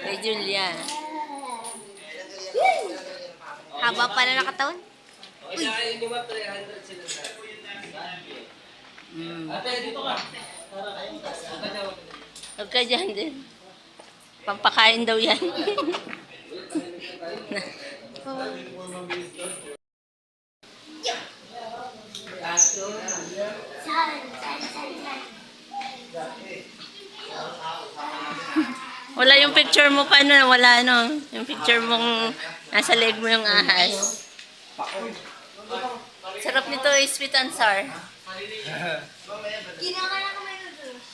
Kay Julia. Haba pala na katawan. Uy. Ate, dito ka. Huwag ka dyan din. Pampakain daw yan. Wala yung picture mo pa, no? Wala, no? Yung picture mong nasa leg mo yung ahas. Sarap nito is sweet and sour. Kinakain ko may noodles.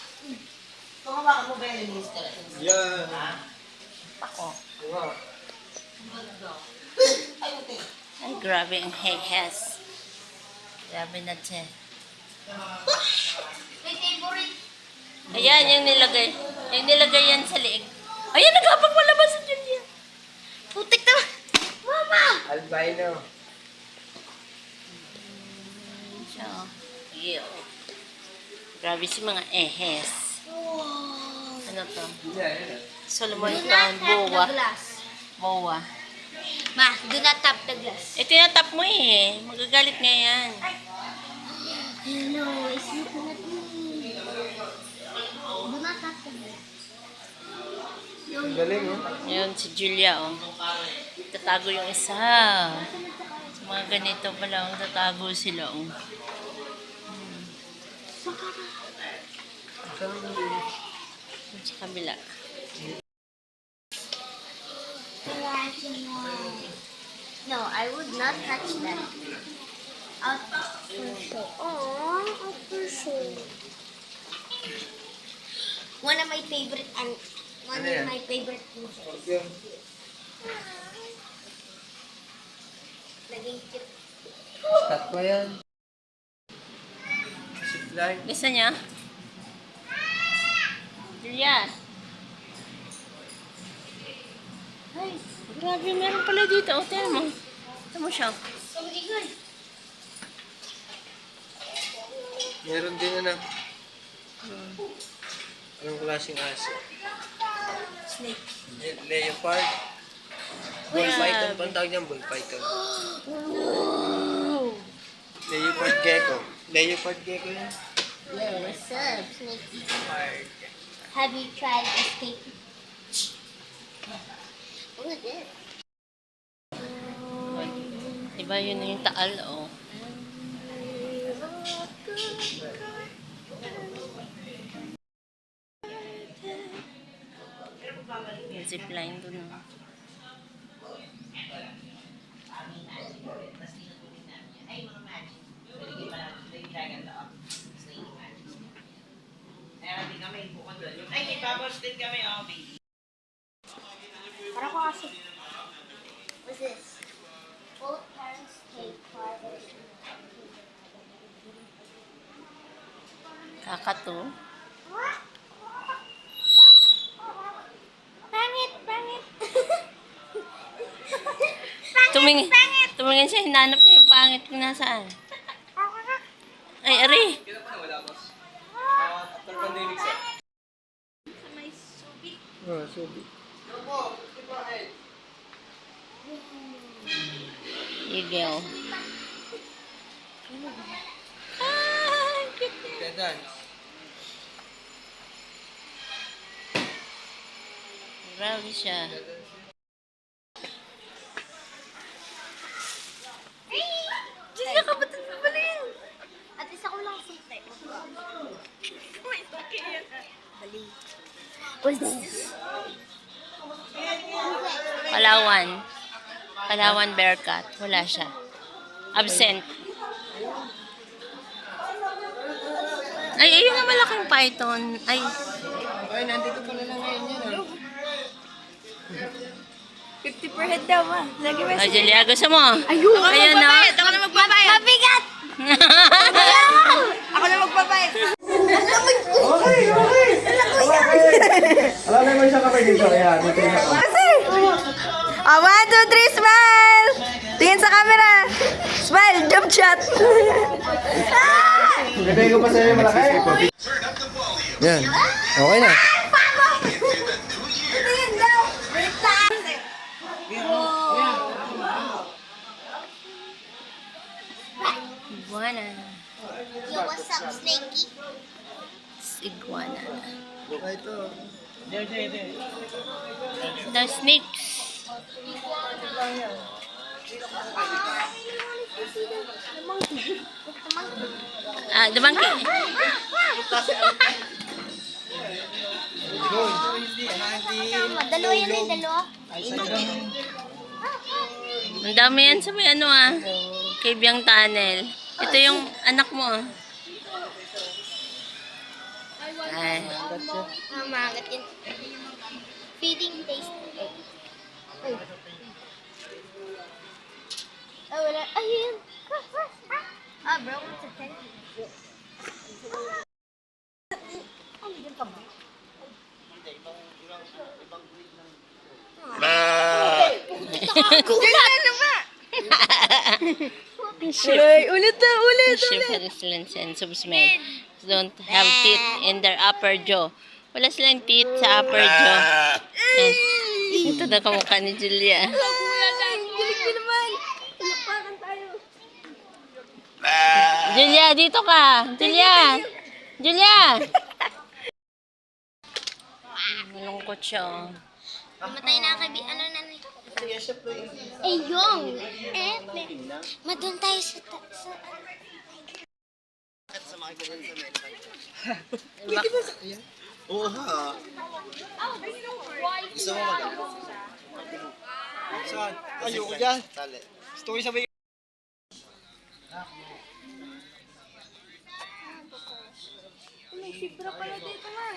Pangabakan mo ba yung minister? Yan. Ako. Ay, Ay, grabe ang hay-has. Grabe na siya. may favorite. Ayan, yung nilagay. Yung nilagay yan sa liig. Ayan, nagkapag malabas sa Julia. Putik na. Mama! Albino. Siya, oh. Ew. Grabe si mga ehes. Ano to? Solomon Crown, boa. Boa. Ma, do not tap the glass. Ito yung tap mo eh. Magagalit nga yan. Hello, it's looking at me. Do not tap the glass. Ang galing, oh. Yun, si Julia, oh. Tatago yung isa. Sa mga ganito pala, oh, tatago sila, oh. Sa kabila. No, I would not touch that. I'll push it. Oh, I'll push it. One of my favorite and one Ano of yan? my favorite pushes. Okay. Naging cute. Cut pa yan. Zipline. Gusto niya? Julia. Ay, grabe, meron pala dito. O, tingnan mo. Ito mo siya. Meron din na. Anong klaseng aso? Snake. Leopard. Bull python. Paano tawag niyan? Bull python. Leopard gecko. Leopard gecko yan. Yeah, what's up, Snake? Leopard. Have you tried escaping? Look at this. Diba yun yung taal, oh. Yung zipline dun, oh. Ay, ipapos din kami, oh, baby. Parang ko kasi. What's this? Both parents take part in Kakato. Pangit, pangit. Tumingin siya, hinanap niya yung pangit kung nasaan. Ay, ari. After pandemic, sir. May subit. Oh, subi. Igel. Dance. Grabe siya. Julia, kapatid mo pala yun. At isa ko lang suntek. May suki yan. Bali. What's this? Palawan. Palawan Bearcat. Wala siya. Absent. Ay, ayun na malaking python. Ay, Ay, nandito pala lang ngayon yan, ah. 50 per head daw, ma. Lagi mo. Julia, gusto mo? Ayun! Ayan na. Ako na magbabayad! Mabigat! Ako na magbabayad! Okay, okay. Alam mo isang kapay dito. Ayan, dito na ako. Ah, 1, 2, 3, smile! Tingin sa camera! Smile, jump shot! Bibigay ko pa sa'yo yung malaki. Yan. Okay na. Iguana. Yo, what's up, Snakey? Iguana. Ito. The snakes. The monkey. The monkey. The monkey. Tama, dalawa yan eh, dalawa. Ang dami yan sa may Cavyang Tunnel. Ito yung anak mo. Ay. Magat yun. Feeding taste. Ay, wala. Ayun. Bro, what's a pen? Diyan ka ba? Different sense of smell. Don't have teeth in their upper jaw. Wala silang teeth sa upper jaw. Yan. Ito na kamukha ni Julia. Julia, dito ka. Julia. Julia. Malungkot siya. Namatay na kabi. Ano na na? Yung. Madun tayo sa... Oo ha. Gusto mo mag- Saan? Ayoko dyan. Gusto ko yung sabay. May sipra pala dito nga.